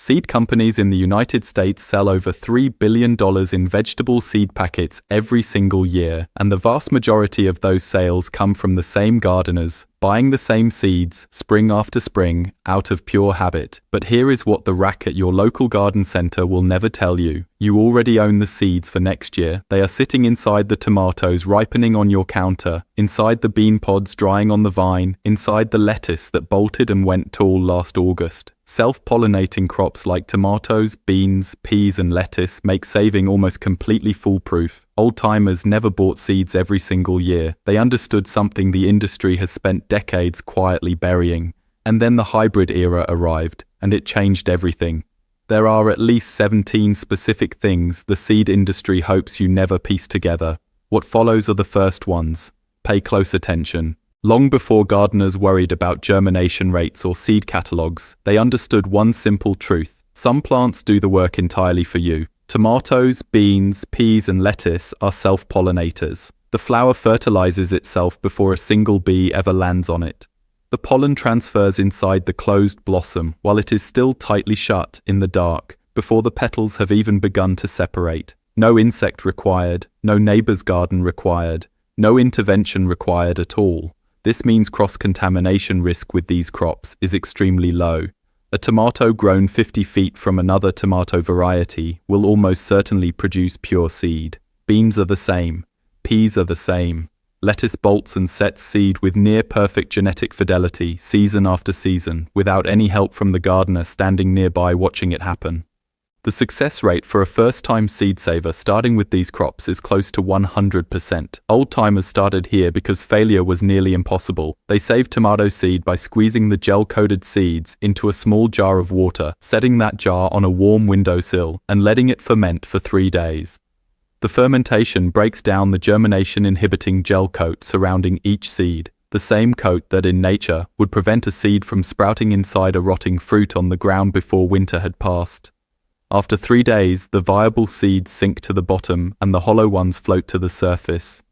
Seed companies in the United States sell over $3 billion in vegetable seed packets every single year, and the vast majority of those sales come from the same gardeners, buying the same seeds, spring after spring, out of pure habit. But here is what the rack at your local garden center will never tell you. You already own the seeds for next year. They are sitting inside the tomatoes ripening on your counter, inside the bean pods drying on the vine, inside the lettuce that bolted and went tall last August. Self-pollinating crops like tomatoes, beans, peas and lettuce make saving almost completely foolproof. Old-timers never bought seeds every single year. They understood something the industry has spent decades quietly burying. And then the hybrid era arrived, and it changed everything. There are at least 17 specific things the seed industry hopes you never piece together. What follows are the first ones. Pay close attention. Long before gardeners worried about germination rates or seed catalogs, they understood one simple truth. Some plants do the work entirely for you. Tomatoes, beans, peas and lettuce are self-pollinators. The flower fertilizes itself before a single bee ever lands on it. The pollen transfers inside the closed blossom while it is still tightly shut in the dark, before the petals have even begun to separate. No insect required, no neighbor's garden required, no intervention required at all. This means cross-contamination risk with these crops is extremely low. A tomato grown 50 feet from another tomato variety will almost certainly produce pure seed. Beans are the same. Peas are the same. Lettuce bolts and sets seed with near-perfect genetic fidelity season after season, without any help from the gardener standing nearby watching it happen. The success rate for a first-time seed saver starting with these crops is close to 100%. Old-timers started here because failure was nearly impossible. They saved tomato seed by squeezing the gel-coated seeds into a small jar of water, setting that jar on a warm windowsill, and letting it ferment for 3 days. The fermentation breaks down the germination-inhibiting gel coat surrounding each seed, the same coat that in nature would prevent a seed from sprouting inside a rotting fruit on the ground before winter had passed. After 3 days, the viable seeds sink to the bottom and the hollow ones float to the surface.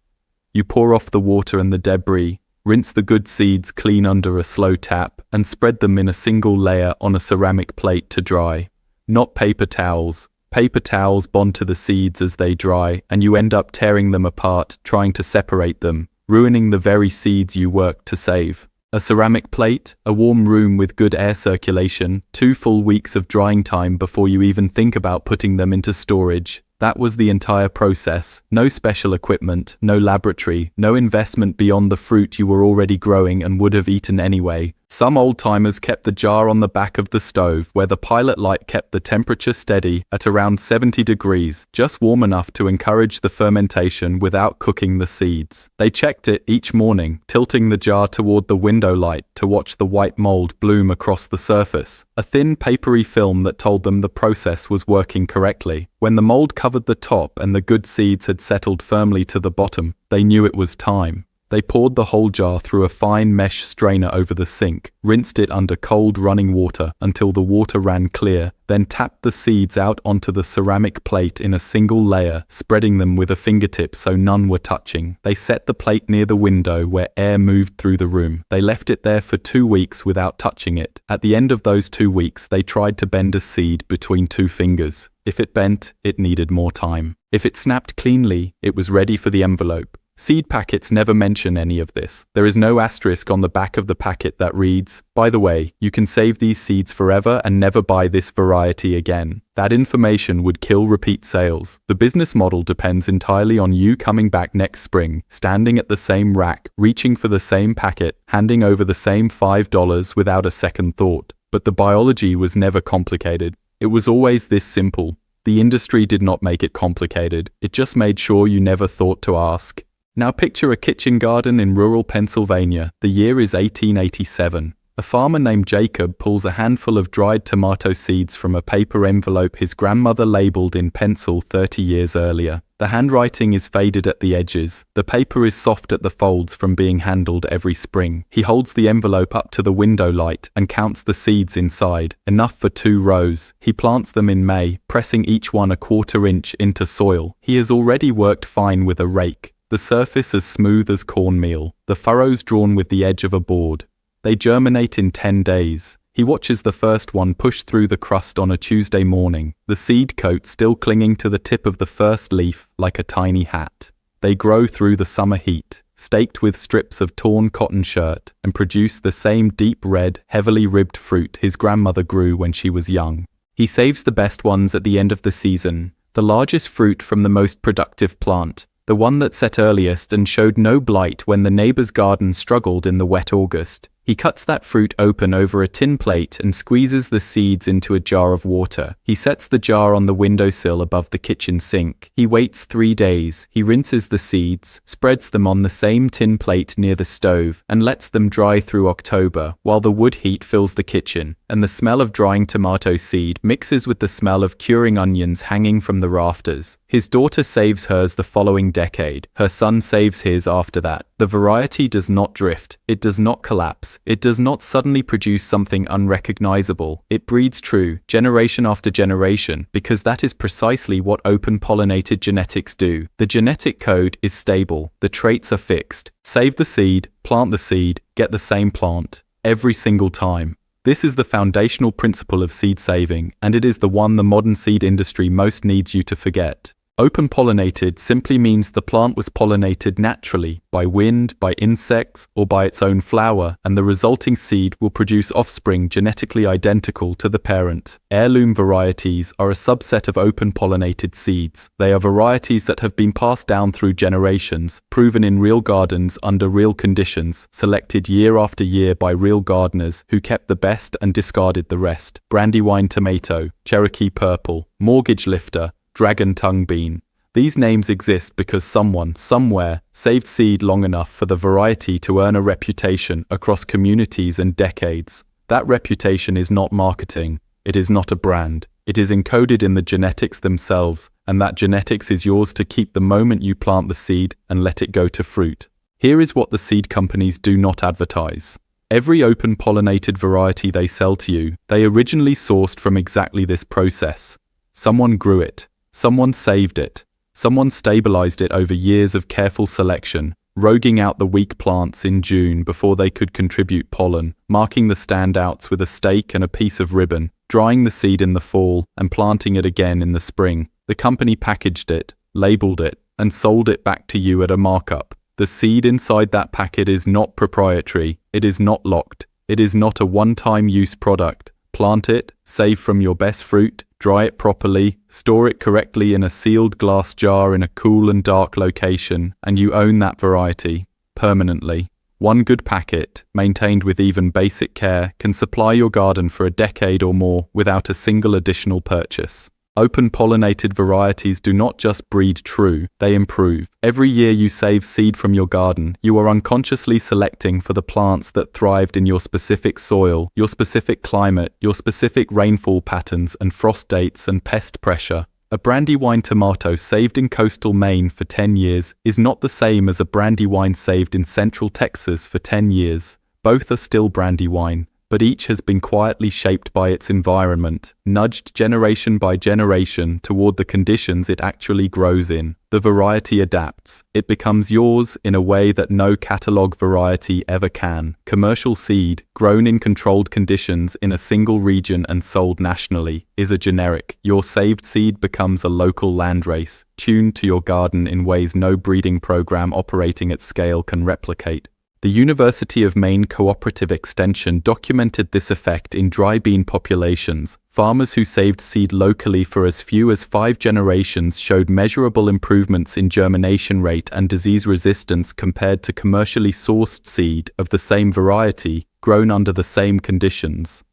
You pour off the water and the debris, rinse the good seeds clean under a slow tap, and spread them in a single layer on a ceramic plate to dry. Not paper towels. Paper towels bond to the seeds as they dry, and you end up tearing them apart, trying to separate them, ruining the very seeds you worked to save. A ceramic plate, a warm room with good air circulation, 2 full weeks of drying time before you even think about putting them into storage. That was the entire process. No special equipment, no laboratory, no investment beyond the fruit you were already growing and would have eaten anyway. Some old-timers kept the jar on the back of the stove where the pilot light kept the temperature steady at around 70 degrees, just warm enough to encourage the fermentation without cooking the seeds. They checked it each morning, tilting the jar toward the window light to watch the white mold bloom across the surface, a thin papery film that told them the process was working correctly. When the mold covered the top and the good seeds had settled firmly to the bottom, they knew it was time. They poured the whole jar through a fine mesh strainer over the sink, rinsed it under cold running water until the water ran clear, then tapped the seeds out onto the ceramic plate in a single layer, spreading them with a fingertip so none were touching. They set the plate near the window where air moved through the room. They left it there for 2 weeks without touching it. At the end of those 2 weeks, they tried to bend a seed between 2 fingers. If it bent, it needed more time. If it snapped cleanly, it was ready for the envelope. Seed packets never mention any of this. There is no asterisk on the back of the packet that reads, "By the way, you can save these seeds forever and never buy this variety again." That information would kill repeat sales. The business model depends entirely on you coming back next spring, standing at the same rack, reaching for the same packet, handing over the same $5 without a second thought. But the biology was never complicated. It was always this simple. The industry did not make it complicated. It just made sure you never thought to ask. Now picture a kitchen garden in rural Pennsylvania. The year is 1887. A farmer named Jacob pulls a handful of dried tomato seeds from a paper envelope his grandmother labeled in pencil 30 years earlier. The handwriting is faded at the edges. The paper is soft at the folds from being handled every spring. He holds the envelope up to the window light and counts the seeds inside, enough for 2 rows. He plants them in May, pressing each one a 1/4 inch into soil. He has already worked fine with a rake. The surface as smooth as cornmeal, the furrows drawn with the edge of a board. They germinate in 10 days. He watches the first one push through the crust on a Tuesday morning, the seed coat still clinging to the tip of the first leaf like a tiny hat. They grow through the summer heat, staked with strips of torn cotton shirt, and produce the same deep red, heavily ribbed fruit his grandmother grew when she was young. He saves the best ones at the end of the season, the largest fruit from the most productive plant, the one that set earliest and showed no blight when the neighbor's garden struggled in the wet August. He cuts that fruit open over a tin plate and squeezes the seeds into a jar of water. He sets the jar on the windowsill above the kitchen sink. He waits 3 days. He rinses the seeds, spreads them on the same tin plate near the stove, and lets them dry through October, while the wood heat fills the kitchen, and the smell of drying tomato seed mixes with the smell of curing onions hanging from the rafters. His daughter saves hers the following decade. Her son saves his after that. The variety does not drift. It does not collapse. It does not suddenly produce something unrecognizable. It breeds true, generation after generation, because that is precisely what open-pollinated genetics do. The genetic code is stable. The traits are fixed. Save the seed, plant the seed, get the same plant. Every single time. This is the foundational principle of seed saving, and it is the one the modern seed industry most needs you to forget. Open-pollinated simply means the plant was pollinated naturally, by wind, by insects, or by its own flower, and the resulting seed will produce offspring genetically identical to the parent. Heirloom varieties are a subset of open-pollinated seeds. They are varieties that have been passed down through generations, proven in real gardens under real conditions, selected year after year by real gardeners who kept the best and discarded the rest. Brandywine tomato, Cherokee purple, mortgage lifter, dragon tongue bean. These names exist because someone, somewhere, saved seed long enough for the variety to earn a reputation across communities and decades. That reputation is not marketing. It is not a brand. It is encoded in the genetics themselves, and that genetics is yours to keep the moment you plant the seed and let it go to fruit. Here is what the seed companies do not advertise. Every open-pollinated variety they sell to you, they originally sourced from exactly this process. Someone grew it. Someone saved it. Someone stabilized it over years of careful selection, roguing out the weak plants in June before they could contribute pollen, marking the standouts with a stake and a piece of ribbon, drying the seed in the fall and planting it again in the spring. The company packaged it, labeled it, and sold it back to you at a markup. The seed inside that packet is not proprietary. It is not locked. It is not a one-time use product. Plant it, save from your best fruit, dry it properly, store it correctly in a sealed glass jar in a cool and dark location, and you own that variety permanently. One good packet, maintained with even basic care, can supply your garden for a decade or more without a single additional purchase. Open-pollinated varieties do not just breed true, they improve. Every year you save seed from your garden, you are unconsciously selecting for the plants that thrived in your specific soil, your specific climate, your specific rainfall patterns and frost dates and pest pressure. A Brandywine tomato saved in coastal Maine for 10 years is not the same as a Brandywine saved in central Texas for 10 years. Both are still Brandywine, but each has been quietly shaped by its environment, nudged generation by generation toward the conditions it actually grows in. The variety adapts. It becomes yours in a way that no catalog variety ever can. Commercial seed, grown in controlled conditions in a single region and sold nationally, is a generic. Your saved seed becomes a local landrace, tuned to your garden in ways no breeding program operating at scale can replicate. The University of Maine Cooperative Extension documented this effect in dry bean populations. Farmers who saved seed locally for as few as 5 generations showed measurable improvements in germination rate and disease resistance compared to commercially sourced seed of the same variety, grown under the same conditions.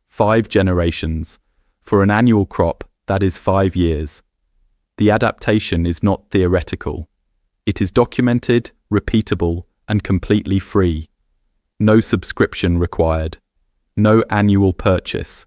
5 generations. For an annual crop, that is 5 years. The adaptation is not theoretical. It is documented, repeatable, and completely free. No subscription required. No annual purchase.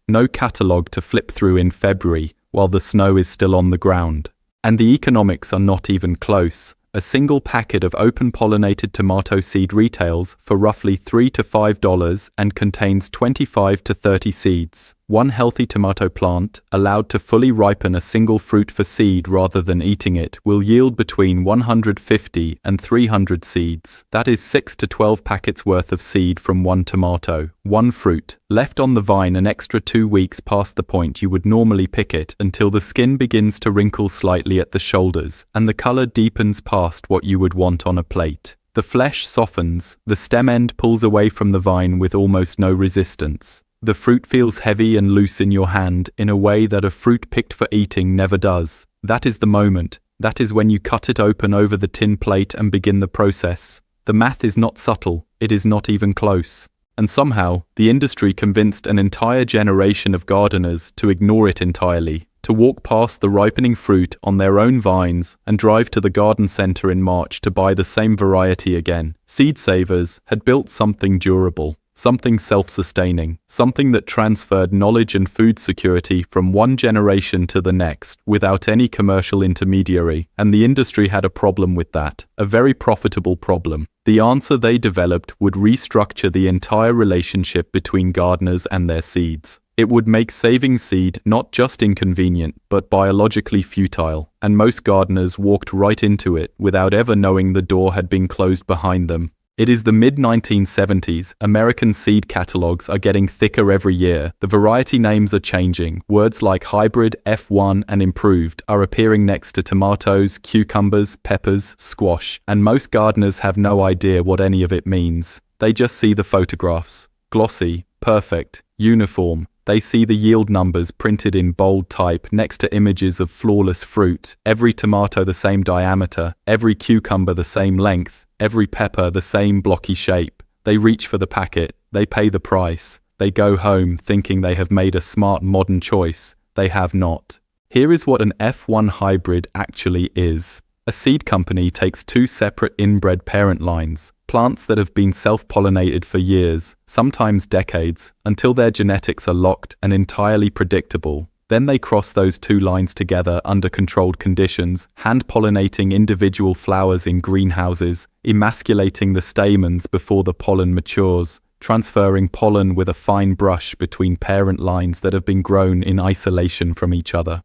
No catalogue to flip through in February while the snow is still on the ground. And the economics are not even close. A single packet of open-pollinated tomato seed retails for roughly $3 to $5 and contains 25 to 30 seeds. One healthy tomato plant, allowed to fully ripen a single fruit for seed rather than eating it, will yield between 150 and 300 seeds. That is 6 to 12 packets worth of seed from one tomato, one fruit, left on the vine an extra 2 weeks past the point you would normally pick it until the skin begins to wrinkle slightly at the shoulders and the color deepens past what you would want on a plate. The flesh softens, the stem end pulls away from the vine with almost no resistance. The fruit feels heavy and loose in your hand in a way that a fruit picked for eating never does. That is the moment. That is when you cut it open over the tin plate and begin the process. The math is not subtle. It is not even close. And somehow, the industry convinced an entire generation of gardeners to ignore it entirely, to walk past the ripening fruit on their own vines and drive to the garden center in March to buy the same variety again. Seed Savers had built something durable. Something self-sustaining, something that transferred knowledge and food security from one generation to the next without any commercial intermediary, and the industry had a problem with that, a very profitable problem. The answer they developed would restructure the entire relationship between gardeners and their seeds. It would make saving seed not just inconvenient, but biologically futile, and most gardeners walked right into it without ever knowing the door had been closed behind them. It is the mid-1970s. American seed catalogs are getting thicker every year. The variety names are changing. Words like hybrid, F1, and improved are appearing next to tomatoes, cucumbers, peppers, squash, and most gardeners have no idea what any of it means. They just see the photographs. Glossy, perfect, uniform. They see the yield numbers printed in bold type next to images of flawless fruit, every tomato the same diameter, every cucumber the same length, every pepper the same blocky shape. They reach for the packet, they pay the price, they go home thinking they have made a smart modern choice. They have not. Here is what an F1 hybrid actually is. A seed company takes two separate inbred parent lines, plants that have been self-pollinated for years, sometimes decades, until their genetics are locked and entirely predictable. Then they cross those two lines together under controlled conditions, hand-pollinating individual flowers in greenhouses, emasculating the stamens before the pollen matures, transferring pollen with a fine brush between parent lines that have been grown in isolation from each other.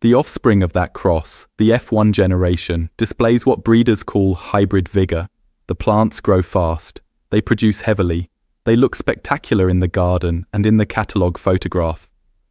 The offspring of that cross, the F1 generation, displays what breeders call hybrid vigor. The plants grow fast, they produce heavily, they look spectacular in the garden and in the catalogue photograph.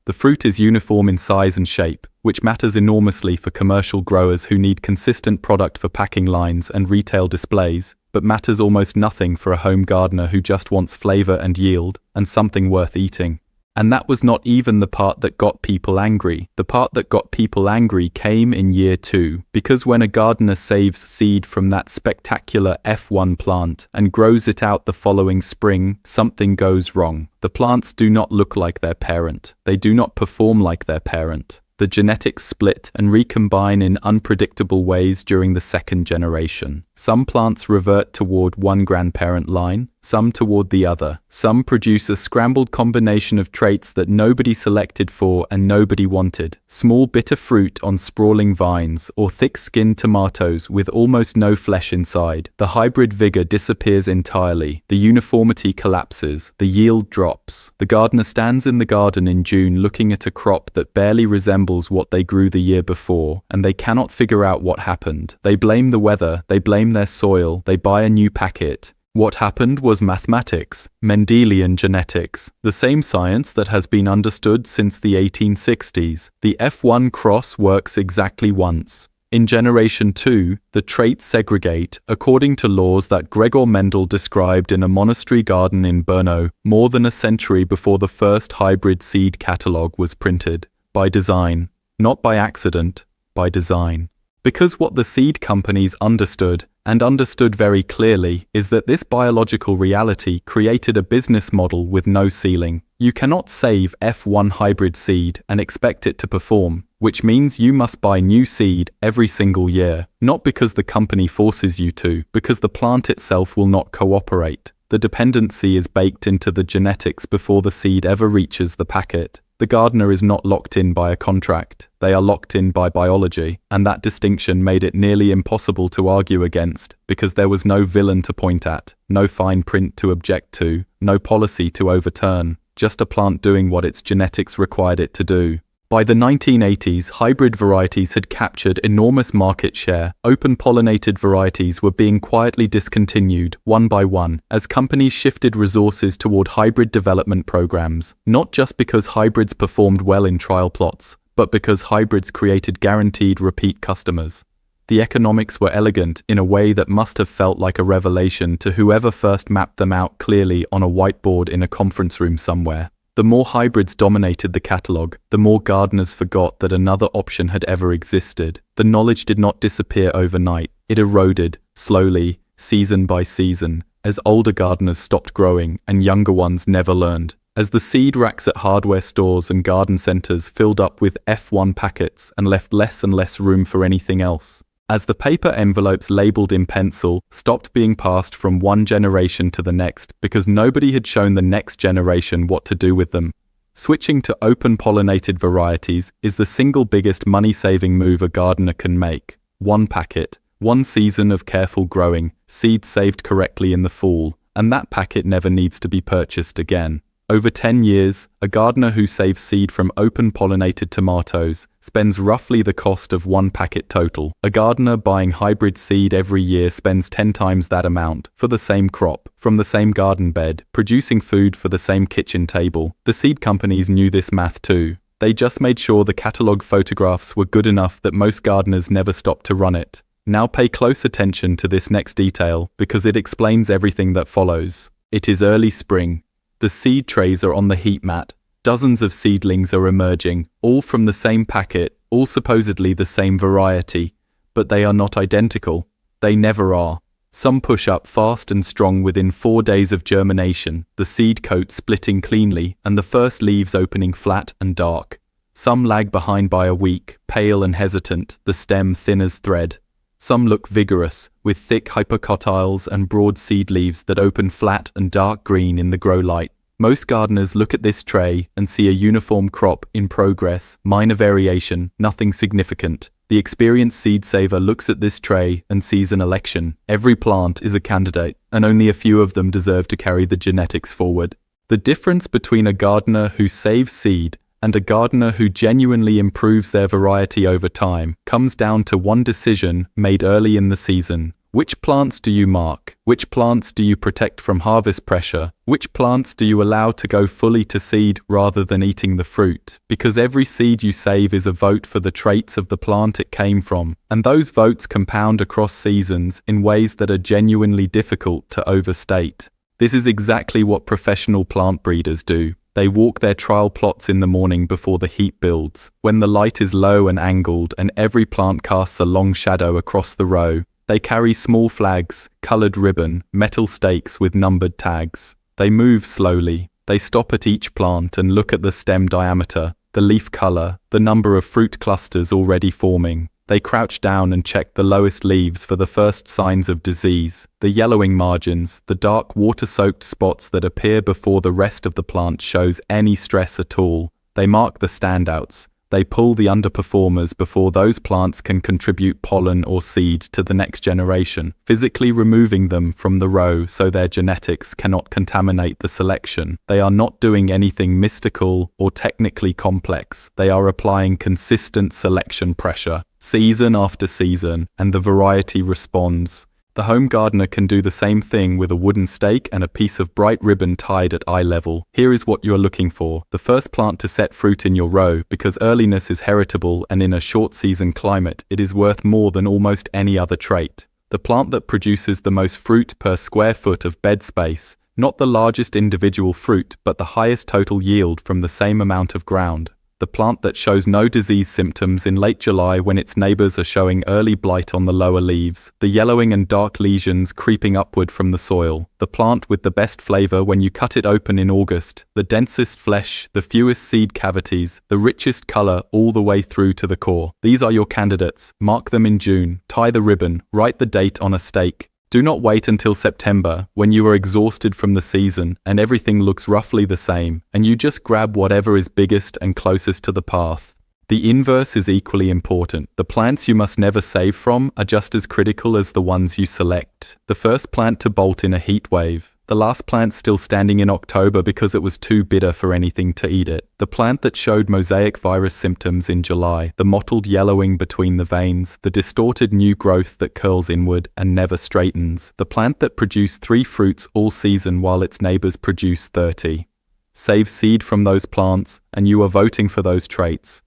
The fruit is uniform in size and shape, which matters enormously for commercial growers who need consistent product for packing lines and retail displays, but matters almost nothing for a home gardener who just wants flavor and yield, and something worth eating. And that was not even the part that got people angry. The part that got people angry came in year 2, because when a gardener saves seed from that spectacular F1 plant and grows it out the following spring, something goes wrong. The plants do not look like their parent. They do not perform like their parent. The genetics split and recombine in unpredictable ways during the second generation. Some plants revert toward one grandparent line, some toward the other. Some produce a scrambled combination of traits that nobody selected for and nobody wanted. Small bitter fruit on sprawling vines, or thick-skinned tomatoes with almost no flesh inside. The hybrid vigor disappears entirely. The uniformity collapses. The yield drops. The gardener stands in the garden in June looking at a crop that barely resembles what they grew the year before, and they cannot figure out what happened. They blame the weather, they blame their soil, they buy a new packet. What happened was mathematics, Mendelian genetics, the same science that has been understood since the 1860s. The F1 cross works exactly once. In generation 2, the traits segregate according to laws that Gregor Mendel described in a monastery garden in Brno more than a century before the first hybrid seed catalogue was printed. By design. Not by accident, by design. Because what the seed companies understood, and understood very clearly, is that this biological reality created a business model with no ceiling. You cannot save F1 hybrid seed and expect it to perform, which means you must buy new seed every single year, not because the company forces you to, because the plant itself will not cooperate. The dependency is baked into the genetics before the seed ever reaches the packet. The gardener is not locked in by a contract, they are locked in by biology, and that distinction made it nearly impossible to argue against, because there was no villain to point at, no fine print to object to, no policy to overturn. just a plant doing what its genetics required it to do. By the 1980s, hybrid varieties had captured enormous market share. Open-pollinated varieties were being quietly discontinued, one by one, as companies shifted resources toward hybrid development programs, not just because hybrids performed well in trial plots, but because hybrids created guaranteed repeat customers. The economics were elegant in a way that must have felt like a revelation to whoever first mapped them out clearly on a whiteboard in a conference room somewhere. The more hybrids dominated the catalogue, the more gardeners forgot that another option had ever existed. The knowledge did not disappear overnight. It eroded, slowly, season by season, as older gardeners stopped growing and younger ones never learned. As the seed racks at hardware stores and garden centres filled up with F1 packets and left less and less room for anything else. As the paper envelopes labelled in pencil stopped being passed from one generation to the next because nobody had shown the next generation what to do with them. Switching to open-pollinated varieties is the single biggest money-saving move a gardener can make. One packet, one season of careful growing, seeds saved correctly in the fall, and that packet never needs to be purchased again. Over 10 years, a gardener who saves seed from open-pollinated tomatoes spends roughly the cost of one packet total. A gardener buying hybrid seed every year spends 10 times that amount for the same crop, from the same garden bed, producing food for the same kitchen table. The seed companies knew this math too. They just made sure the catalogue photographs were good enough that most gardeners never stopped to run it. Now pay close attention to this next detail because it explains everything that follows. It is early spring. The seed trays are on the heat mat. Dozens of seedlings are emerging, all from the same packet, all supposedly the same variety. But they are not identical. They never are. Some push up fast and strong within 4 days of germination, the seed coat splitting cleanly and the first leaves opening flat and dark. Some lag behind by a week, pale and hesitant, the stem thin as thread. Some look vigorous, with thick hypocotyls and broad seed leaves that open flat and dark green in the grow light. Most gardeners look at this tray and see a uniform crop in progress, minor variation, nothing significant. The experienced seed saver looks at this tray and sees an election. Every plant is a candidate, and only a few of them deserve to carry the genetics forward. The difference between a gardener who saves seed and a gardener who genuinely improves their variety over time comes down to one decision made early in the season. Which plants do you mark? Which plants do you protect from harvest pressure? Which plants do you allow to go fully to seed rather than eating the fruit? Because every seed you save is a vote for the traits of the plant it came from, and those votes compound across seasons in ways that are genuinely difficult to overstate. This is exactly what professional plant breeders do. They walk their trial plots in the morning before the heat builds, when the light is low and angled and every plant casts a long shadow across the row. They carry small flags, colored ribbon, metal stakes with numbered tags. They move slowly. They stop at each plant and look at the stem diameter, the leaf color, the number of fruit clusters already forming. They crouch down and check the lowest leaves for the first signs of disease, the yellowing margins, the dark water-soaked spots that appear before the rest of the plant shows any stress at all. They mark the standouts. They pull the underperformers before those plants can contribute pollen or seed to the next generation, physically removing them from the row so their genetics cannot contaminate the selection. They are not doing anything mystical or technically complex. They are applying consistent selection pressure, season after season, and the variety responds. The home gardener can do the same thing with a wooden stake and a piece of bright ribbon tied at eye level. Here is what you are looking for: the first plant to set fruit in your row, because earliness is heritable and in a short season climate, it is worth more than almost any other trait. The plant that produces the most fruit per square foot of bed space, not the largest individual fruit, but the highest total yield from the same amount of ground. The plant that shows no disease symptoms in late July when its neighbors are showing early blight on the lower leaves, the yellowing and dark lesions creeping upward from the soil, the plant with the best flavor when you cut it open in August, the densest flesh, the fewest seed cavities, the richest color all the way through to the core. These are your candidates. Mark them in June, tie the ribbon, write the date on a stake. Do not wait until September, when you are exhausted from the season and everything looks roughly the same, and you just grab whatever is biggest and closest to the path. The inverse is equally important. The plants you must never save from are just as critical as the ones you select. The first plant to bolt in a heat wave. The last plant still standing in October because it was too bitter for anything to eat it. The plant that showed mosaic virus symptoms in July. The mottled yellowing between the veins. The distorted new growth that curls inward and never straightens. The plant that produced 3 fruits all season while its neighbors produce 30. Save seed from those plants and you are voting for those traits.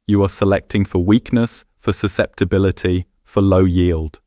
You are selecting for weakness, for susceptibility, for low yield.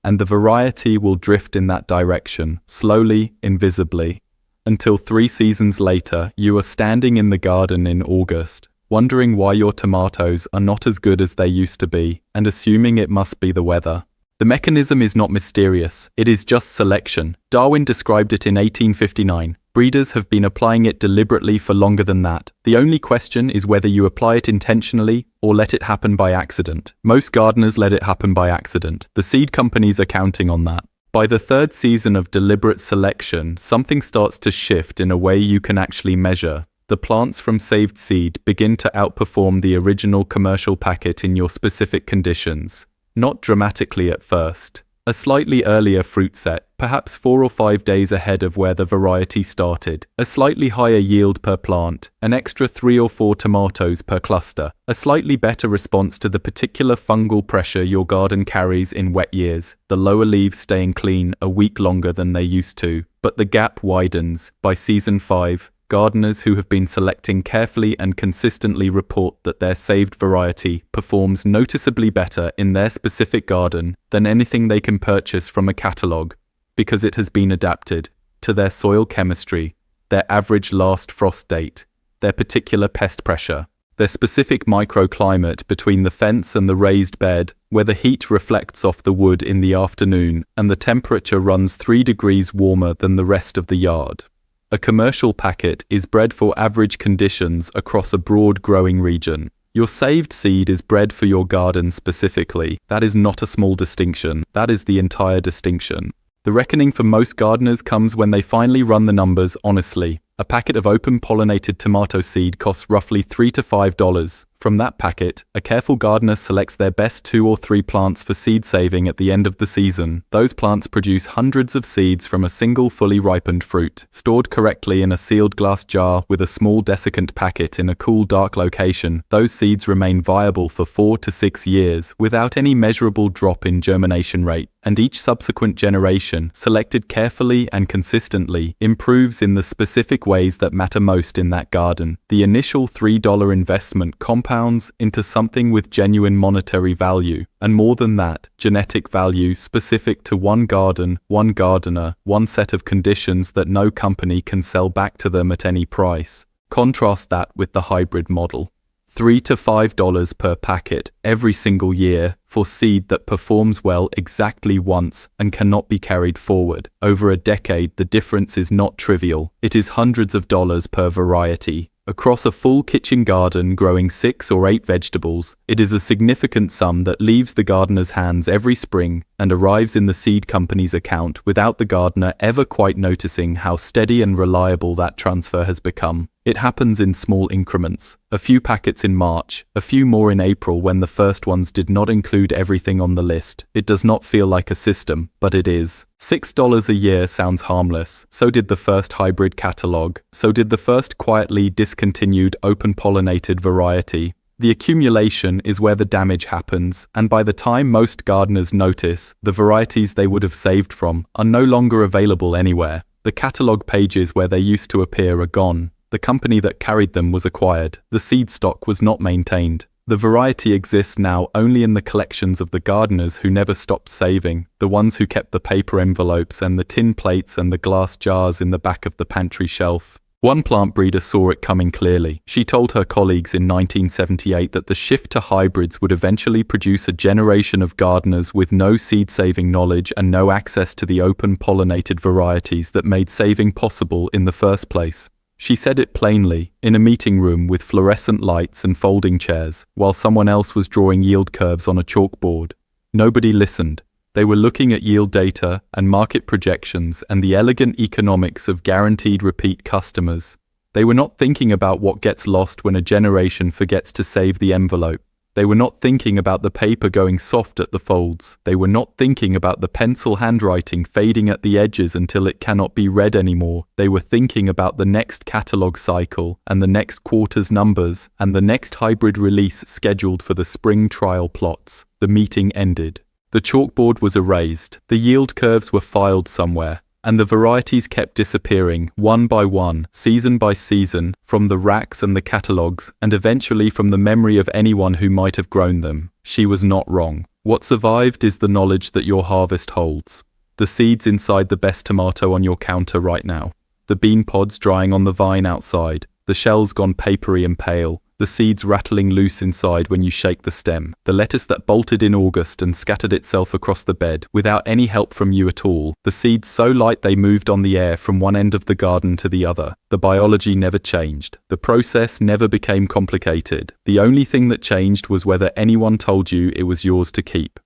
And the variety will drift in that direction, slowly, invisibly, until 3 seasons later you are standing in the garden in August, wondering why your tomatoes are not as good as they used to be, and assuming it must be the weather. The mechanism is not mysterious, it is just selection. Darwin described it in 1859. Breeders have been applying it deliberately for longer than that. The only question is whether you apply it intentionally or let it happen by accident. Most gardeners let it happen by accident. The seed companies are counting on that. By the 3rd season of deliberate selection, something starts to shift in a way you can actually measure. The plants from saved seed begin to outperform the original commercial packet in your specific conditions. Not dramatically at first. A slightly earlier fruit set, perhaps 4 or 5 days ahead of where the variety started. A slightly higher yield per plant, an extra 3 or 4 tomatoes per cluster. A slightly better response to the particular fungal pressure your garden carries in wet years. The lower leaves staying clean a week longer than they used to. But the gap widens. By season 5, gardeners who have been selecting carefully and consistently report that their saved variety performs noticeably better in their specific garden than anything they can purchase from a catalogue, because it has been adapted to their soil chemistry, their average last frost date, their particular pest pressure, their specific microclimate between the fence and the raised bed, where the heat reflects off the wood in the afternoon and the temperature runs 3 degrees warmer than the rest of the yard. A commercial packet is bred for average conditions across a broad growing region. Your saved seed is bred for your garden specifically. That is not a small distinction. That is the entire distinction. The reckoning for most gardeners comes when they finally run the numbers honestly. A packet of open-pollinated tomato seed costs roughly $3 to $5. From that packet, a careful gardener selects their best 2 or 3 plants for seed saving at the end of the season. Those plants produce hundreds of seeds from a single fully ripened fruit. Stored correctly in a sealed glass jar with a small desiccant packet in a cool, dark location, those seeds remain viable for 4 to 6 years without any measurable drop in germination rate. And each subsequent generation, selected carefully and consistently, improves in the specific ways that matter most in that garden. The initial $3 investment compounds into something with genuine monetary value, and more than that, genetic value specific to one garden, one gardener, one set of conditions that no company can sell back to them at any price. Contrast that with the hybrid model. $3 to $5 per packet every single year for seed that performs well exactly once and cannot be carried forward. Over a decade, the difference is not trivial. It is hundreds of dollars per variety. Across a full kitchen garden growing 6 or 8 vegetables, it is a significant sum that leaves the gardener's hands every spring and arrives in the seed company's account without the gardener ever quite noticing how steady and reliable that transfer has become. It happens in small increments, a few packets in March, a few more in April when the first ones did not include everything on the list. It does not feel like a system, but it is. $6 a year sounds harmless. So did the first hybrid catalog. So did the first quietly discontinued open-pollinated variety. The accumulation is where the damage happens, and by the time most gardeners notice, the varieties they would have saved from are no longer available anywhere. The catalog pages where they used to appear are gone. The company that carried them was acquired. The seed stock was not maintained. The variety exists now only in the collections of the gardeners who never stopped saving, the ones who kept the paper envelopes and the tin plates and the glass jars in the back of the pantry shelf. One plant breeder saw it coming clearly. She told her colleagues in 1978 that the shift to hybrids would eventually produce a generation of gardeners with no seed-saving knowledge and no access to the open-pollinated varieties that made saving possible in the first place. She said it plainly, in a meeting room with fluorescent lights and folding chairs, while someone else was drawing yield curves on a chalkboard. Nobody listened. They were looking at yield data and market projections and the elegant economics of guaranteed repeat customers. They were not thinking about what gets lost when a generation forgets to save the envelope. They were not thinking about the paper going soft at the folds. They were not thinking about the pencil handwriting fading at the edges until it cannot be read anymore. They were thinking about the next catalog cycle, and the next quarter's numbers, and the next hybrid release scheduled for the spring trial plots. The meeting ended. The chalkboard was erased. The yield curves were filed somewhere, and the varieties kept disappearing, one by one, season by season, from the racks and the catalogues, and eventually from the memory of anyone who might have grown them. She was not wrong. What survived is the knowledge that your harvest holds. The seeds inside the best tomato on your counter right now. The bean pods drying on the vine outside. The shells gone papery and pale. The seeds rattling loose inside when you shake the stem. The lettuce that bolted in August and scattered itself across the bed without any help from you at all. The seeds so light they moved on the air from one end of the garden to the other. The biology never changed. The process never became complicated. The only thing that changed was whether anyone told you it was yours to keep.